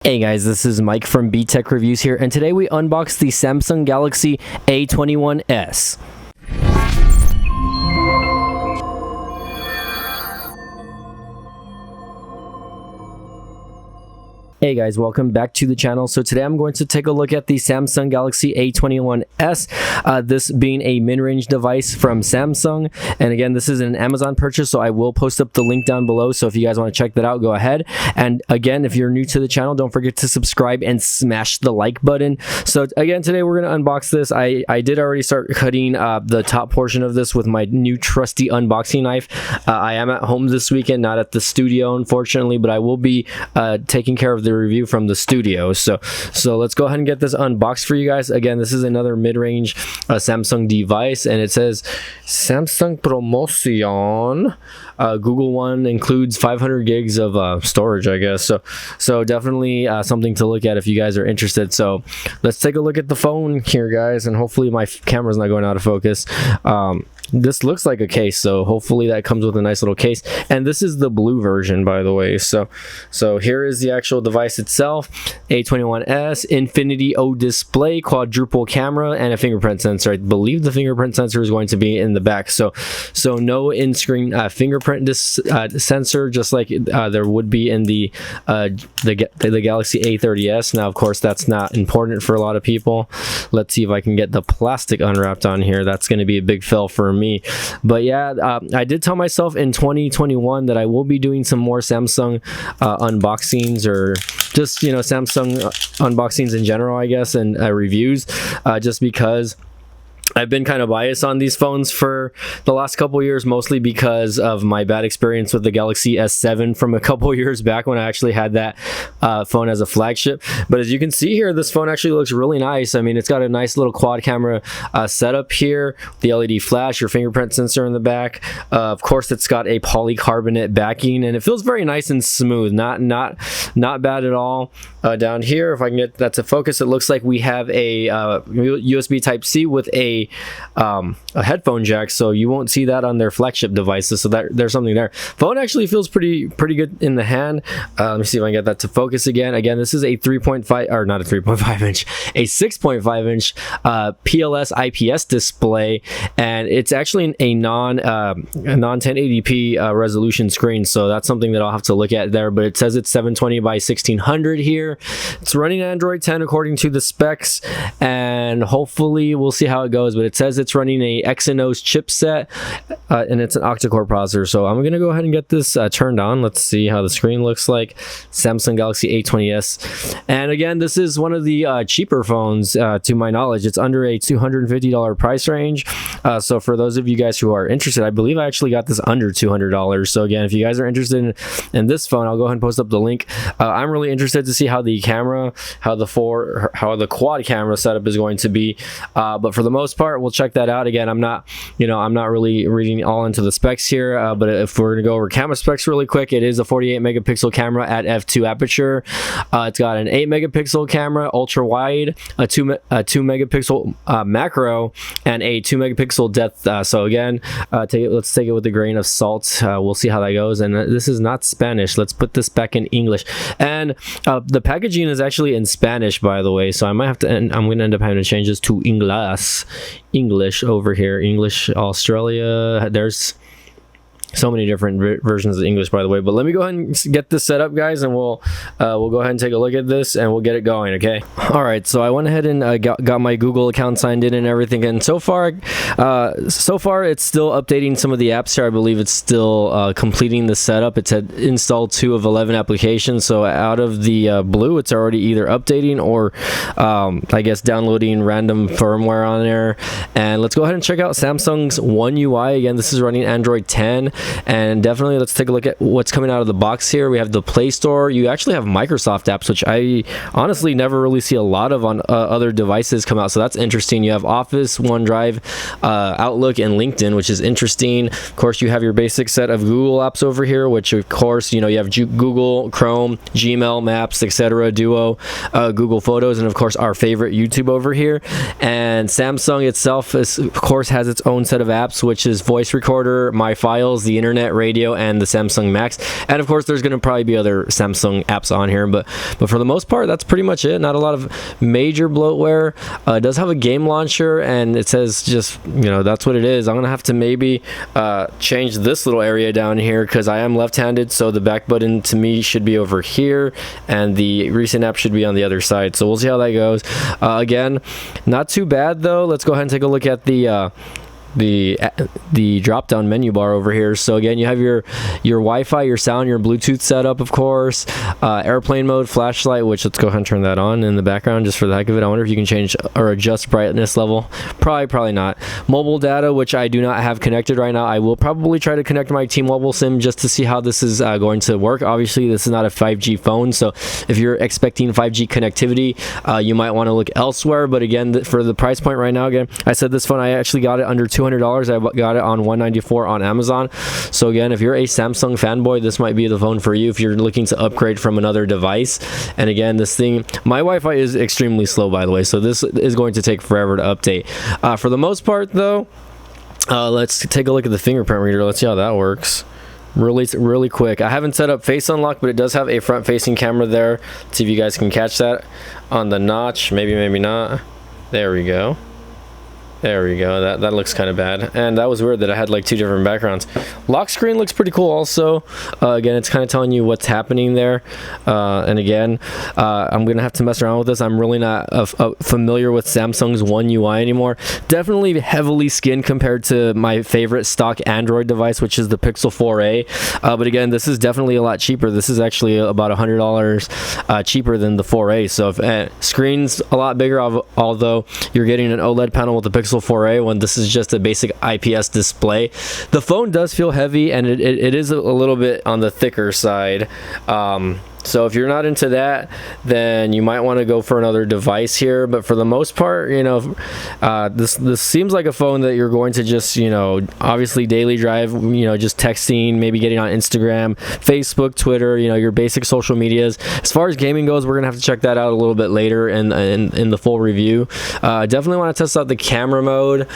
Hey guys, this is Mike from B-Tech Reviews here, and today we unbox the Samsung Galaxy A21s. Hey guys, welcome back to the channel. So today I'm going to take a look at the Samsung Galaxy A21s, this being a mid-range device from Samsung. And again, this is an Amazon purchase, so I will post up the link down below. So if you guys want to check that out, go ahead. And again, if you're new to the channel, don't forget to subscribe and smash the like button. So again, today we're going to unbox this. I did already start cutting the top portion of this with my new trusty unboxing knife. I am at home this weekend, not at the studio, unfortunately, but I will be taking care of the review from the studio. So let's go ahead and get this unboxed for you guys. Again, this is another mid-range Samsung device, and it says Samsung Promotion. Google One includes 500 gigs of storage, I guess. So definitely something to look at if you guys are interested. So let's take a look at the phone here, guys, and hopefully my camera's not going out of focus. This looks like a case, so hopefully that comes with a nice little case. And this is the blue version, by the way. So here is the actual device itself. A21s, Infinity O display, quadruple camera, and a fingerprint sensor. I believe the fingerprint sensor is going to be in the back. So no in-screen fingerprint sensor, just like there would be in the Galaxy A30s. Now, of course, that's not important for a lot of people. Let's see if I can get the plastic unwrapped on here. That's going to be a big fail for me. But yeah, I did tell myself in 2021 that I will be doing some more Samsung unboxings, or just, you know, Samsung unboxings in general, I guess, and reviews, just because I've been kind of biased on these phones for the last couple years, mostly because of my bad experience with the Galaxy S7 from a couple years back when I actually had that phone as a flagship. But as you can see here, this phone actually looks really nice. I mean, it's got a nice little quad camera setup here, the LED flash, your fingerprint sensor in the back. Of course, it's got a polycarbonate backing, and it feels very nice and smooth. Not bad at all. Down here, if I can get that to focus, it looks like we have a USB Type-C with a headphone jack, so you won't see that on their flagship devices, so that there's something there. Phone actually feels pretty good in the hand. Let me see if I can get that to focus again. This is a 3.5, or not a 3.5 inch, a 6.5 inch PLS IPS display, and it's actually a non 1080p resolution screen, so that's something that I'll have to look at there. But it says it's 720 by 1600 here. It's running Android 10 according to the specs, and hopefully we'll see how it goes. But it says it's running a Exynos chipset, and it's an octa-core processor. So I'm gonna go ahead and get this turned on. Let's see how the screen looks like. Samsung Galaxy A20s, and again, this is one of the cheaper phones to my knowledge. It's under a $250 price range. So for those of you guys who are interested, I believe I actually got this under $200. So again, if you guys are interested in this phone, I'll go ahead and post up the link. I'm really interested to see how the camera, how the quad camera setup is going to be. But for the most part, we'll check that out. Again, I'm not really reading all into the specs here, but if we're gonna go over camera specs really quick, it is a 48 megapixel camera at f2 aperture. It's got an 8 megapixel camera ultra wide, a 2 megapixel macro, and a 2 megapixel depth. So again, let's take it with a grain of salt. We'll see how that goes. And this is not Spanish. Let's put this back in English. And the packaging is actually in Spanish, by the way, so I might have to I'm gonna end up having to change this to English over here. English Australia. There's so many different versions of English, by the way. But let me go ahead and get this set up, guys, and we'll go ahead and take a look at this, and we'll get it going. Okay. All right. So I went ahead and got my Google account signed in and everything, and so far it's still updating some of the apps here. I believe it's still completing the setup. It's had installed 2 of 11 applications. So out of the blue, it's already either updating or I guess downloading random firmware on there. And let's go ahead and check out Samsung's One UI. Again, this is running Android 10. And definitely, let's take a look at what's coming out of the box here. We have the Play Store. You actually have Microsoft apps, which I honestly never really see a lot of on other devices come out, so that's interesting. You have Office, OneDrive, Outlook, and LinkedIn, which is interesting. Of course, you have your basic set of Google apps over here, which of course, you have Google, Chrome, Gmail, Maps, etc., Duo, Google Photos, and of course our favorite YouTube over here. And Samsung itself of course has its own set of apps, which is Voice Recorder, My Files, the internet, radio, and the Samsung Max. And of course, there's going to probably be other Samsung apps on here, but for the most part, that's pretty much it. Not a lot of major bloatware. It does have a game launcher, and it says just, that's what it is. I'm going to have to maybe change this little area down here because I am left-handed, so the back button to me should be over here, and the recent app should be on the other side. So we'll see how that goes. Again, not too bad though. Let's go ahead and take a look at the drop down menu bar over here. So again, you have your Wi-Fi, your sound, your Bluetooth setup, of course, airplane mode, flashlight, which let's go ahead and turn that on in the background just for the heck of it. I wonder if you can change or adjust brightness level. Probably not. Mobile data, which I do not have connected right now. I will probably try to connect my T-Mobile SIM just to see how this is going to work. Obviously, this is not a 5G phone, so if you're expecting 5G connectivity, you might want to look elsewhere. But again, for the price point right now, again, I said this phone, I actually got it under $200. I got it on $194 on Amazon. So again, if you're a Samsung fanboy, this might be the phone for you if you're looking to upgrade from another device. And again, this thing, my Wi-Fi is extremely slow, by the way, so this is going to take forever to update. For the most part though, let's take a look at the fingerprint reader. Let's see how that works. Really quick. I haven't set up face unlock, but it does have a front facing camera there. Let's see if you guys can catch that on the notch. Maybe not. There we go. There we go. That looks kind of bad, and that was weird that I had like two different backgrounds. Lock screen looks pretty cool also. Again, it's kind of telling you what's happening there. And again, I'm gonna have to mess around with this. I'm really not familiar with Samsung's One UI anymore. Definitely heavily skinned compared to my favorite stock Android device, which is the Pixel 4a. But again, this is definitely a lot cheaper. This is actually about $100 cheaper than the 4a. So if screen's a lot bigger, although you're getting an OLED panel with the Pixel 4a when this is just a basic IPS display. The phone does feel heavy, and it is a little bit on the thicker side. So if you're not into that, then you might want to go for another device here. But for the most part, this seems like a phone that you're going to just, obviously daily drive, just texting, maybe getting on Instagram, Facebook, Twitter, your basic social medias. As far as gaming goes, we're gonna have to check that out a little bit later in the full review. Definitely want to test out the camera mode,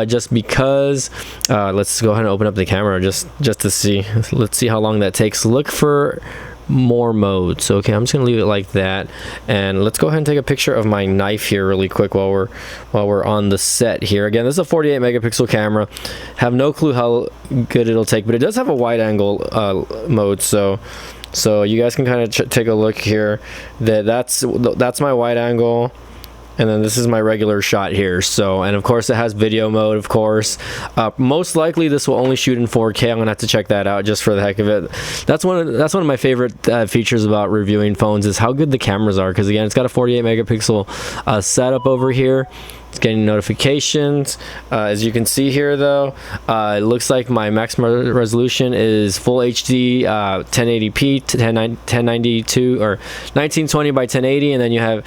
just because. Let's go ahead and open up the camera just to see. Let's see how long that takes. Look for more modes. Okay, I'm just gonna leave it like that, and let's go ahead and take a picture of my knife here really quick while we're on the set here. Again, this is a 48 megapixel camera. Have no clue how good it'll take, but it does have a wide angle mode, so you guys can kind of take a look here. That's my wide angle, and then this is my regular shot here. So, and of course it has video mode, of course. Most likely this will only shoot in 4K. I'm gonna have to check that out just for the heck of it. That's one of my favorite features about reviewing phones, is how good the cameras are, because again, it's got a 48 megapixel setup over here. It's getting notifications. As you can see here though, it looks like my maximum resolution is full HD, 1080p, 1092 or 1920 by 1080, and then you have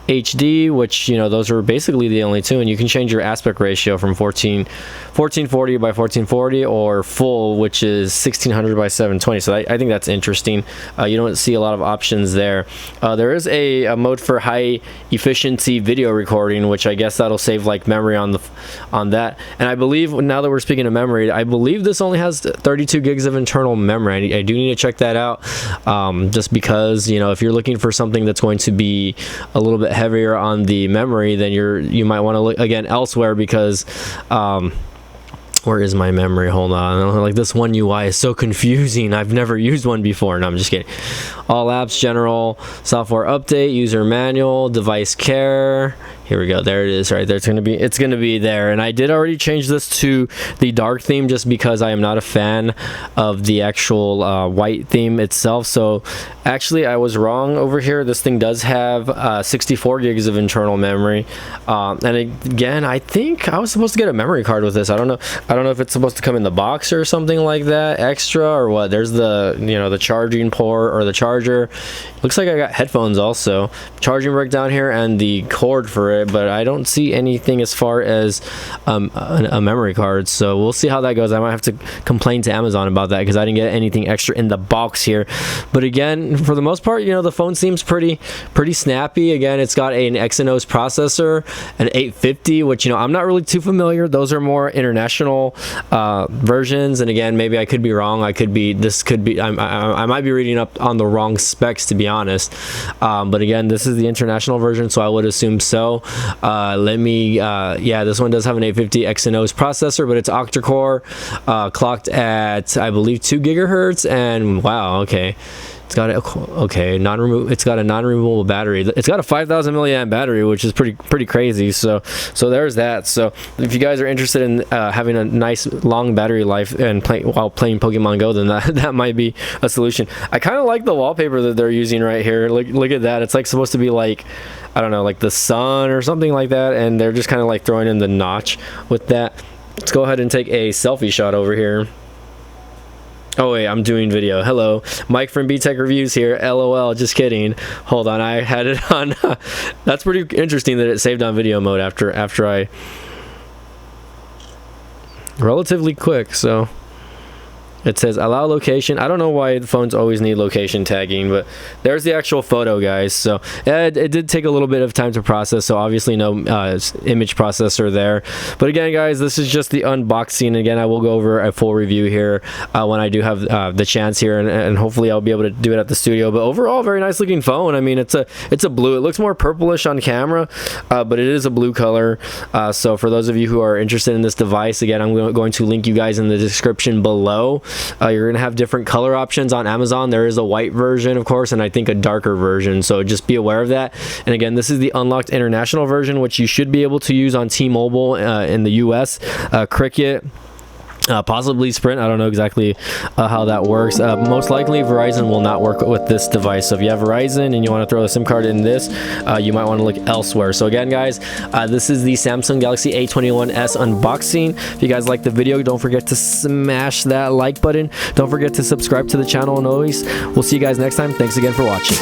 HD, which those are basically the only two, and you can change your aspect ratio from 1440 by 1440 or full, which is 1600 by 720. So I think that's interesting. You don't see a lot of options there. There is a mode for high efficiency video recording, which I guess that'll save like memory on that. And I believe, now that we're speaking of memory, I believe this only has 32 gigs of internal memory. I do need to check that out, just because if you're looking for something that's going to be a little bit heavier on the memory, then you might want to look again elsewhere, because where is my memory? Hold on. Like, this One UI is so confusing. I've never used one before. No, I'm just kidding. All apps, general, software update, user manual, device care. Here we go. There it is right there. It's gonna be there. And I did already change this to the dark theme, just because I am not a fan of the actual white theme itself. So actually I was wrong over here. This thing does have 64 gigs of internal memory. And again, I think I was supposed to get a memory card with this. I don't know if it's supposed to come in the box or something like that extra, or what. There's the the charging port or the charger. Looks like I got headphones also, charging brick down here, and the cord for it, but I don't see anything as far as a memory card. So we'll see how that goes. I might have to complain to Amazon about that, because I didn't get anything extra in the box here. But again, for the most part, the phone seems pretty snappy. Again, it's got an Exynos processor, an 850, which I'm not really too familiar. Those are more international international versions, and again, maybe I could be wrong. I might be reading up on the wrong specs, to be honest. But again, this is the international version, so I would assume so. Yeah, this one does have an 850 Exynos processor, but it's octa-core, clocked at, I believe, 2 gigahertz, and wow, okay. It's got a non-removable battery. It's got a 5,000 milliamp battery, which is pretty crazy. So there's that. So if you guys are interested in having a nice long battery life and while playing Pokemon Go, then that might be a solution. I kind of like the wallpaper that they're using right here. Look at that. It's like supposed to be like, I don't know, like the sun or something like that, and they're just kind of like throwing in the notch with that. Let's go ahead and take a selfie shot over here. Oh wait, I'm doing video. Hello, Mike from B-Tech Reviews here. LOL, just kidding. Hold on, I had it on. That's pretty interesting that it saved on video mode after I relatively quick. So it says allow location. I don't know why the phones always need location tagging, but there's the actual photo, guys. So it did take a little bit of time to process, so obviously no image processor there. But again, guys, this is just the unboxing. Again, I will go over a full review here when I do have the chance here, and hopefully I'll be able to do it at the studio. But overall, very nice looking phone. I mean, it's a blue. It looks more purplish on camera, but it is a blue color. So for those of you who are interested in this device, again, I'm going to link you guys in the description below. You're gonna have different color options on Amazon. There is a white version, of course, and I think a darker version, so just be aware of that. And again, this is the unlocked international version, which you should be able to use on T-Mobile in the US, Cricket, possibly Sprint. I don't know exactly how that works. Most likely Verizon will not work with this device, so if you have Verizon and you want to throw a SIM card in this, you might want to look elsewhere. So again, guys, this is the Samsung Galaxy A21s unboxing. If you guys like the video, don't forget to smash that like button. Don't forget to subscribe to the channel, and always, we'll see you guys next time. Thanks again for watching.